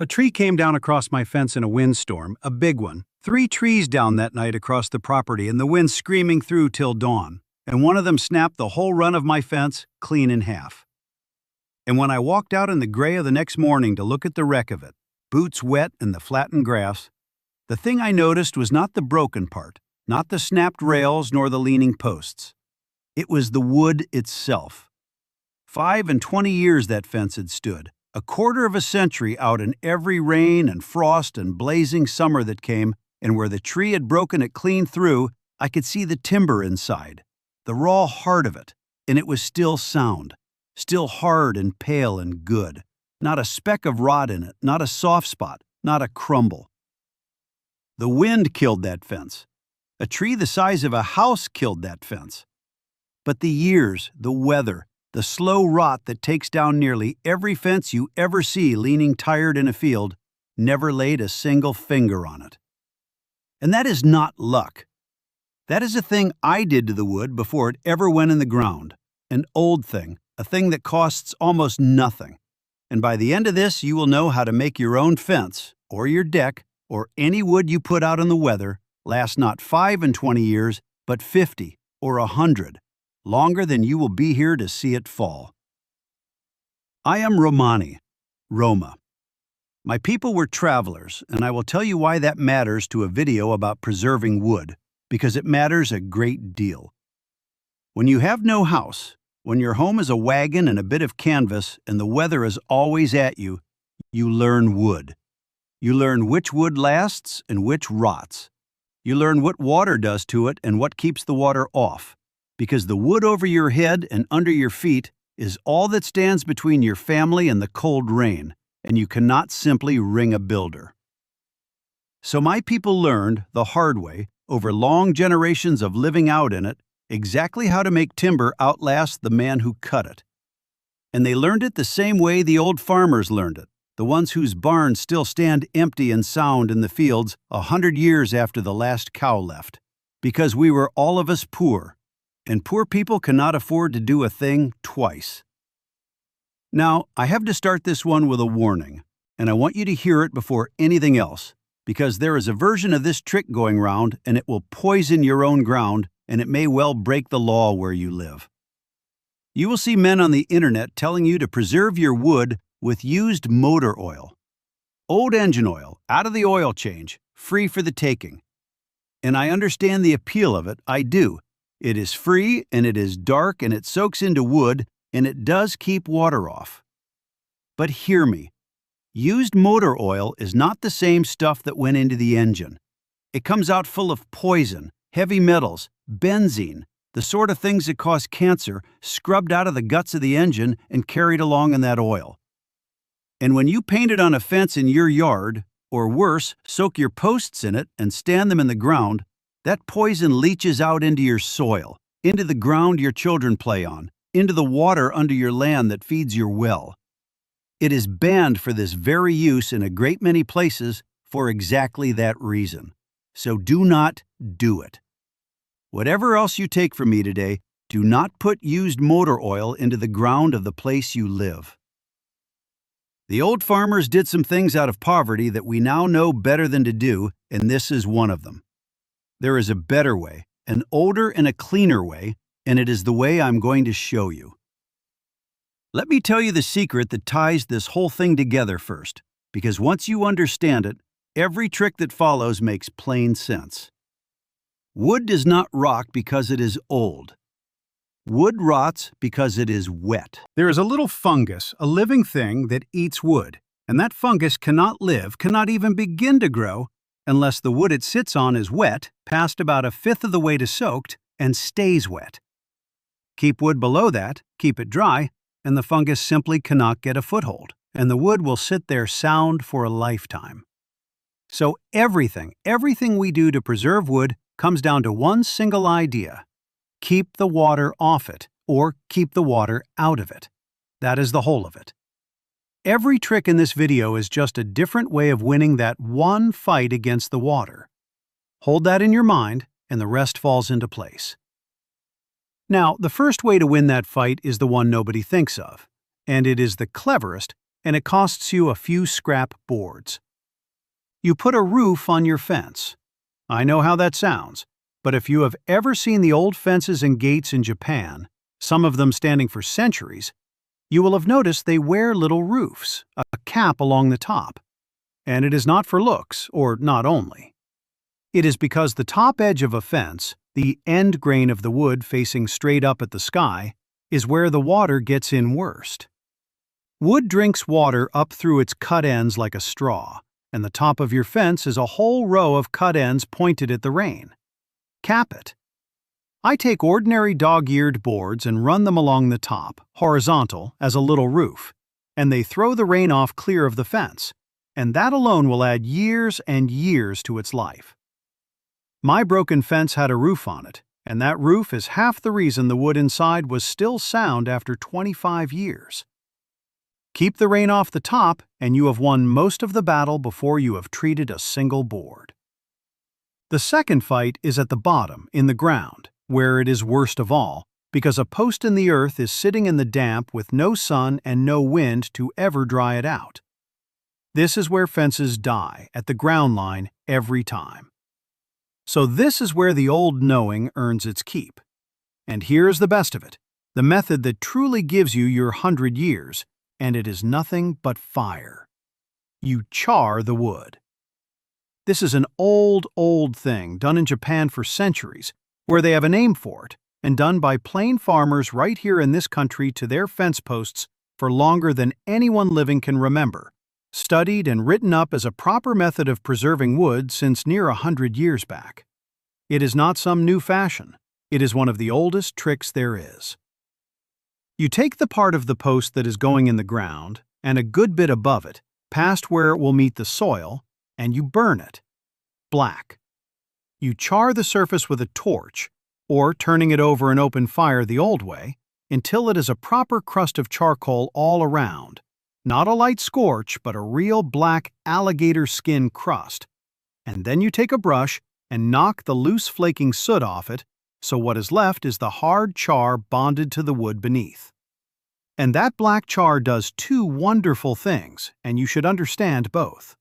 A tree came down across my fence in a windstorm, a big one. 3 trees down that night across the property and the wind screaming through till dawn. And one of them snapped the whole run of my fence clean in half. And when I walked out in the gray of the next morning to look at the wreck of it, boots wet and the flattened grass, the thing I noticed was not the broken part, not the snapped rails nor the leaning posts. It was the wood itself. 5 and 20 years that fence had stood, a quarter of a century out in every rain and frost and blazing summer that came, and where the tree had broken it clean through, I could see the timber inside, the raw heart of it, and it was still sound, still hard and pale and good. Not a speck of rot in it, not a soft spot, not a crumble. The wind killed that fence. A tree the size of a house killed that fence. But the years, the weather, the slow rot that takes down nearly every fence you ever see leaning tired in a field, never laid a single finger on it. And that is not luck. That is a thing I did to the wood before it ever went in the ground. An old thing, a thing that costs almost nothing. And by the end of this, you will know how to make your own fence, or your deck, or any wood you put out in the weather last not 5 and 20 years, but 50 or 100. Longer than you will be here to see it fall. I am Romani, Roma. My people were travelers, and I will tell you why that matters to a video about preserving wood, because it matters a great deal. When you have no house, when your home is a wagon and a bit of canvas and the weather is always at you, you learn wood. You learn which wood lasts and which rots. You learn what water does to it and what keeps the water off. Because the wood over your head and under your feet is all that stands between your family and the cold rain, and you cannot simply ring a builder. So my people learned, the hard way, over long generations of living out in it, exactly how to make timber outlast the man who cut it. And they learned it the same way the old farmers learned it, the ones whose barns still stand empty and sound in the fields 100 years after the last cow left. Because we were all of us poor. And poor people cannot afford to do a thing twice. Now, I have to start this one with a warning, and I want you to hear it before anything else, because there is a version of this trick going round, and it will poison your own ground, and it may well break the law where you live. You will see men on the internet telling you to preserve your wood with used motor oil. Old engine oil, out of the oil change, free for the taking. And I understand the appeal of it, I do. It is free, and it is dark, and it soaks into wood, and it does keep water off. But hear me. Used motor oil is not the same stuff that went into the engine. It comes out full of poison, heavy metals, benzene, the sort of things that cause cancer, scrubbed out of the guts of the engine and carried along in that oil. And when you paint it on a fence in your yard, or worse, soak your posts in it and stand them in the ground, that poison leaches out into your soil, into the ground your children play on, into the water under your land that feeds your well. It is banned for this very use in a great many places for exactly that reason. So do not do it. Whatever else you take from me today, do not put used motor oil into the ground of the place you live. The old farmers did some things out of poverty that we now know better than to do, and this is one of them. There is a better way, an older and a cleaner way, and it is the way I'm going to show you. Let me tell you the secret that ties this whole thing together first, because once you understand it, every trick that follows makes plain sense. Wood does not rot because it is old. Wood rots because it is wet. There is a little fungus, a living thing that eats wood, and that fungus cannot live, cannot even begin to grow, unless the wood it sits on is wet, past about 1/5 of the way to soaked, and stays wet. Keep wood below that, keep it dry, and the fungus simply cannot get a foothold, and the wood will sit there sound for a lifetime. So everything we do to preserve wood comes down to one single idea. Keep the water off it, or keep the water out of it. That is the whole of it. Every trick in this video is just a different way of winning that one fight against the water. Hold that in your mind, and the rest falls into place. Now, the first way to win that fight is the one nobody thinks of, and it is the cleverest and it costs you a few scrap boards. You put a roof on your fence. I know how that sounds, but if you have ever seen the old fences and gates in Japan, some of them standing for centuries, you will have noticed they wear little roofs, a cap along the top. And it is not for looks, or not only. It is because the top edge of a fence, the end grain of the wood facing straight up at the sky, is where the water gets in worst. Wood drinks water up through its cut ends like a straw, and the top of your fence is a whole row of cut ends pointed at the rain. Cap it. I take ordinary dog-eared boards and run them along the top, horizontal, as a little roof, and they throw the rain off clear of the fence, and that alone will add years and years to its life. My broken fence had a roof on it, and that roof is half the reason the wood inside was still sound after 25 years. Keep the rain off the top, and you have won most of the battle before you have treated a single board. The second fight is at the bottom, in the ground, where it is worst of all, because a post in the earth is sitting in the damp with no sun and no wind to ever dry it out. This is where fences die, at the ground line, every time. So this is where the old knowing earns its keep. And here's the best of it, the method that truly gives you your 100 years, and it is nothing but fire. You char the wood. This is an old thing done in Japan for centuries, where they have a name for it, and done by plain farmers right here in this country to their fence posts for longer than anyone living can remember, studied and written up as a proper method of preserving wood since near 100 years back. It is not some new fashion. It is one of the oldest tricks there is. You take the part of the post that is going in the ground, and a good bit above it, past where it will meet the soil, and you burn it. Black. You char the surface with a torch, or turning it over an open fire the old way, until it is a proper crust of charcoal all around. Not a light scorch, but a real black alligator skin crust. And then you take a brush and knock the loose flaking soot off it, so what is left is the hard char bonded to the wood beneath. And that black char does two wonderful things, and you should understand both.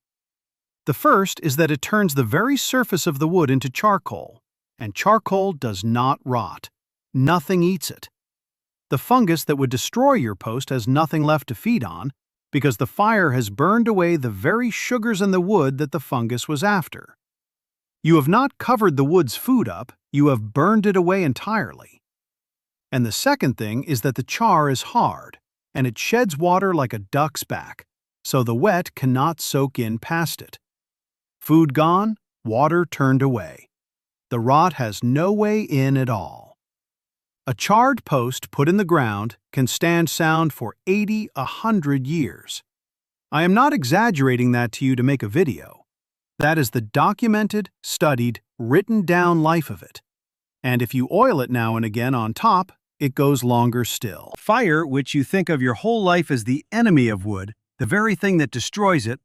The first is that it turns the very surface of the wood into charcoal, and charcoal does not rot. Nothing eats it. The fungus that would destroy your post has nothing left to feed on, because the fire has burned away the very sugars in the wood that the fungus was after. You have not covered the wood's food up, you have burned it away entirely. And the second thing is that the char is hard, and it sheds water like a duck's back, so the wet cannot soak in past it. Food gone, water turned away. The rot has no way in at all. A charred post put in the ground can stand sound for 80–100 years. I am not exaggerating that to you to make a video. That is the documented, studied, written down life of it. And if you oil it now and again on top, it goes longer still. Fire, which you think of your whole life as the enemy of wood, the very thing that destroys it,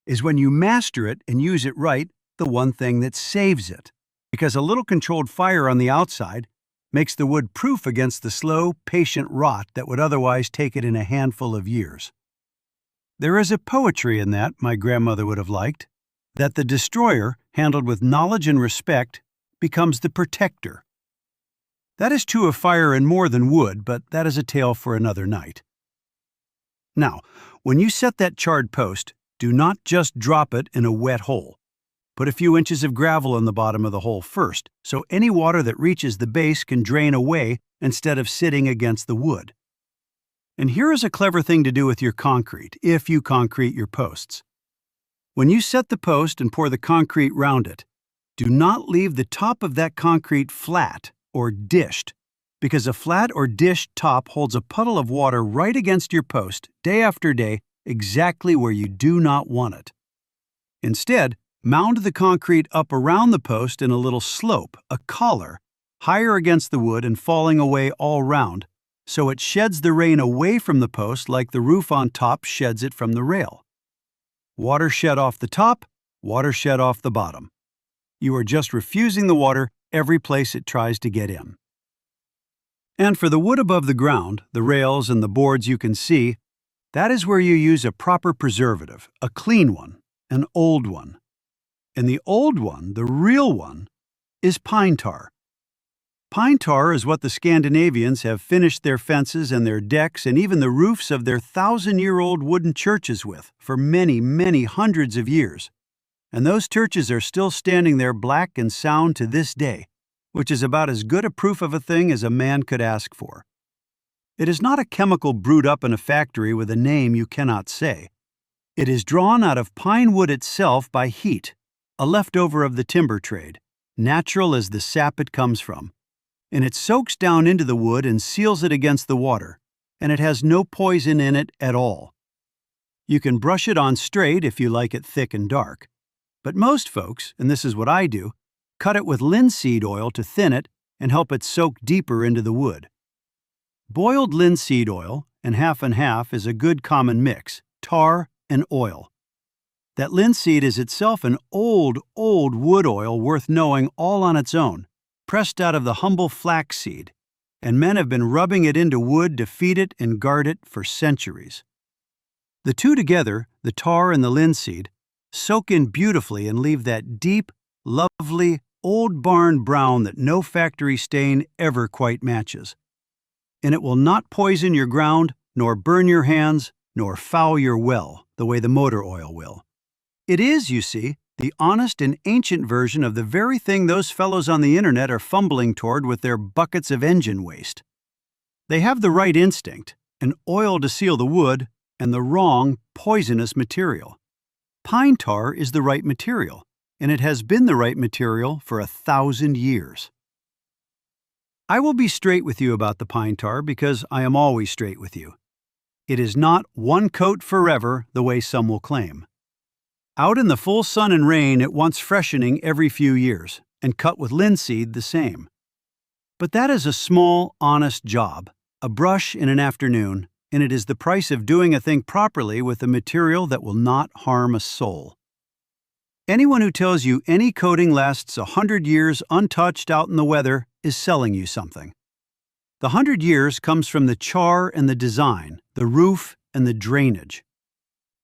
is when you master it and use it right, the one thing that saves it. Because a little controlled fire on the outside makes the wood proof against the slow, patient rot that would otherwise take it in a handful of years. There is a poetry in that my grandmother would have liked, that the destroyer, handled with knowledge and respect, becomes the protector. That is true of fire and more than wood, but that is a tale for another night. Now, when you set that charred post, do not just drop it in a wet hole. Put a few inches of gravel in the bottom of the hole first, so any water that reaches the base can drain away instead of sitting against the wood. And here is a clever thing to do with your concrete, if you concrete your posts. When you set the post and pour the concrete round it, do not leave the top of that concrete flat or dished, because a flat or dished top holds a puddle of water right against your post, day after day, exactly where you do not want it. Instead, mound the concrete up around the post in a little slope, a collar, higher against the wood and falling away all round, so it sheds the rain away from the post like the roof on top sheds it from the rail. Water shed off the top, water shed off the bottom. You are just refusing the water every place it tries to get in. And for the wood above the ground, the rails and the boards you can see, That is where you use a proper preservative, a clean one, an old one. And the old one, the real one, is pine tar. Pine tar is what the Scandinavians have finished their fences and their decks and even the roofs of their 1,000-year-old wooden churches with for many, many hundreds of years. And those churches are still standing there black and sound to this day, which is about as good a proof of a thing as a man could ask for. It is not a chemical brewed up in a factory with a name you cannot say. It is drawn out of pine wood itself by heat, a leftover of the timber trade, natural as the sap it comes from. And it soaks down into the wood and seals it against the water, and it has no poison in it at all. You can brush it on straight if you like it thick and dark. But most folks, and this is what I do, cut it with linseed oil to thin it and help it soak deeper into the wood. Boiled linseed oil and half is a good common mix, tar and oil. That linseed is itself an old wood oil worth knowing all on its own, pressed out of the humble flaxseed, and men have been rubbing it into wood to feed it and guard it for centuries. The two together, the tar and the linseed, soak in beautifully and leave that deep, lovely, old barn brown that no factory stain ever quite matches. And it will not poison your ground, nor burn your hands, nor foul your well, the way the motor oil will. It is, you see, the honest and ancient version of the very thing those fellows on the internet are fumbling toward with their buckets of engine waste. They have the right instinct, an oil to seal the wood, and the wrong, poisonous material. Pine tar is the right material, and it has been the right material for 1,000 years. I will be straight with you about the pine tar because I am always straight with you. It is not one coat forever the way some will claim. Out in the full sun and rain, it wants freshening every few years, and cut with linseed the same. But that is a small, honest job, a brush in an afternoon, and it is the price of doing a thing properly with a material that will not harm a soul. Anyone who tells you any coating lasts 100 years untouched out in the weather is selling you something. The 100 years comes from the char and the design, the roof and the drainage.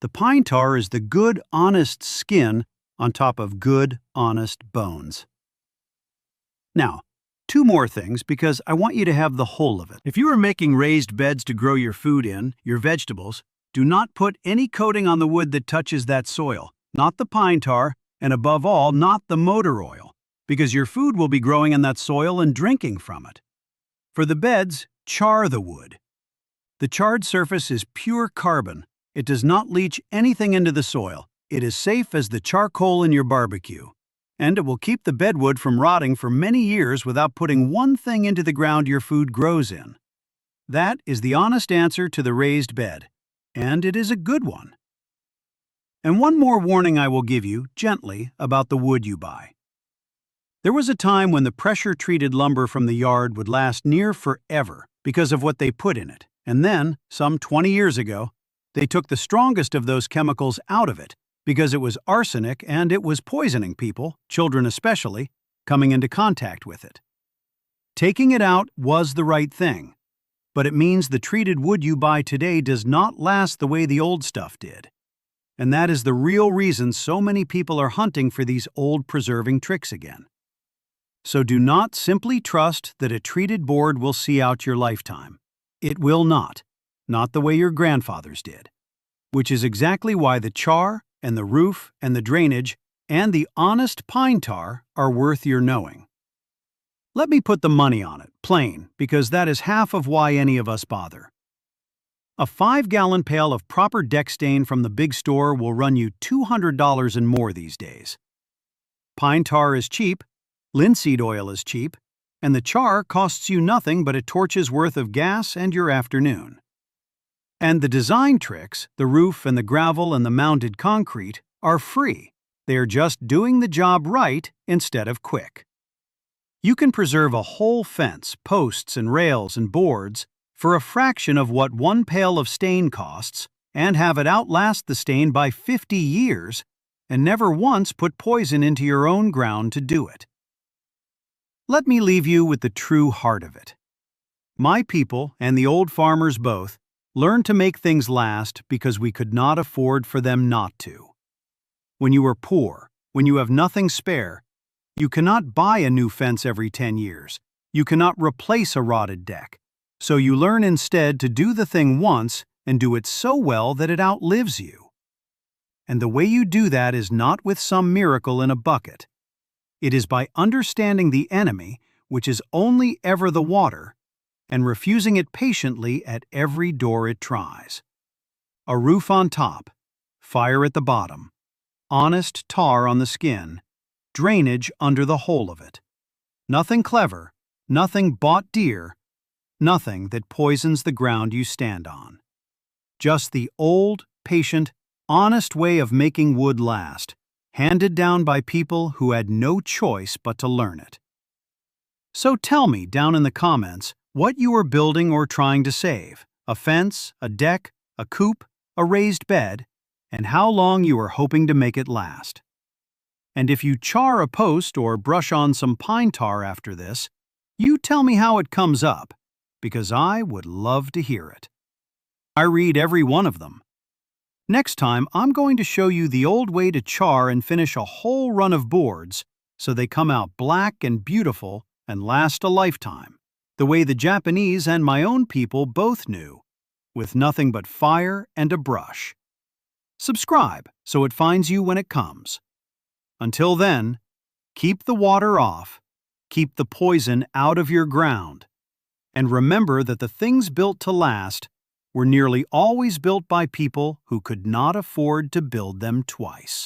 The pine tar is the good, honest skin on top of good, honest bones. Now, two more things because I want you to have the whole of it. If you are making raised beds to grow your food in, your vegetables, do not put any coating on the wood that touches that soil, not the pine tar, and above all, not the motor oil, because your food will be growing in that soil and drinking from it. For the beds, char the wood. The charred surface is pure carbon. It does not leach anything into the soil. It is safe as the charcoal in your barbecue. And it will keep the bedwood from rotting for many years without putting one thing into the ground your food grows in. That is the honest answer to the raised bed. And it is a good one. And one more warning I will give you, gently, about the wood you buy. There was a time when the pressure-treated lumber from the yard would last near forever because of what they put in it. And then, some 20 years ago, they took the strongest of those chemicals out of it because it was arsenic and it was poisoning people, children especially, coming into contact with it. Taking it out was the right thing, but it means the treated wood you buy today does not last the way the old stuff did. And that is the real reason so many people are hunting for these old preserving tricks again. So do not simply trust that a treated board will see out your lifetime. It will not the way your grandfathers did, which is exactly why the char and the roof and the drainage and the honest pine tar are worth your knowing. Let me put the money on it, plain, because that is half of why any of us bother. A 5-gallon pail of proper deck stain from the big store will run you $200 and more these days. Pine tar is cheap, linseed oil is cheap, and the char costs you nothing but a torch's worth of gas and your afternoon. And the design tricks, the roof and the gravel and the mounded concrete, are free. They are just doing the job right instead of quick. You can preserve a whole fence, posts and rails and boards for a fraction of what one pail of stain costs and have it outlast the stain by 50 years and never once put poison into your own ground to do it. Let me leave you with the true heart of it. My people and the old farmers both learned to make things last because we could not afford for them not to. When you are poor, when you have nothing spare, you cannot buy a new fence every 10 years. You cannot replace a rotted deck. So you learn instead to do the thing once and do it so well that it outlives you. And the way you do that is not with some miracle in a bucket. It is by understanding the enemy, which is only ever the water, and refusing it patiently at every door it tries. A roof on top, fire at the bottom, honest tar on the skin, drainage under the whole of it. Nothing clever, nothing bought dear, nothing that poisons the ground you stand on. Just the old, patient, honest way of making wood last, handed down by people who had no choice but to learn it. So tell me down in the comments what you are building or trying to save: a fence, a deck, a coop, a raised bed, and how long you are hoping to make it last. And if you char a post or brush on some pine tar after this, you tell me how it comes up, because I would love to hear it. I read every one of them. Next time, I'm going to show you the old way to char and finish a whole run of boards so they come out black and beautiful and last a lifetime, the way the Japanese and my own people both knew, with nothing but fire and a brush. Subscribe so it finds you when it comes. Until then, keep the water off, keep the poison out of your ground, and remember that the things built to last were nearly always built by people who could not afford to build them twice.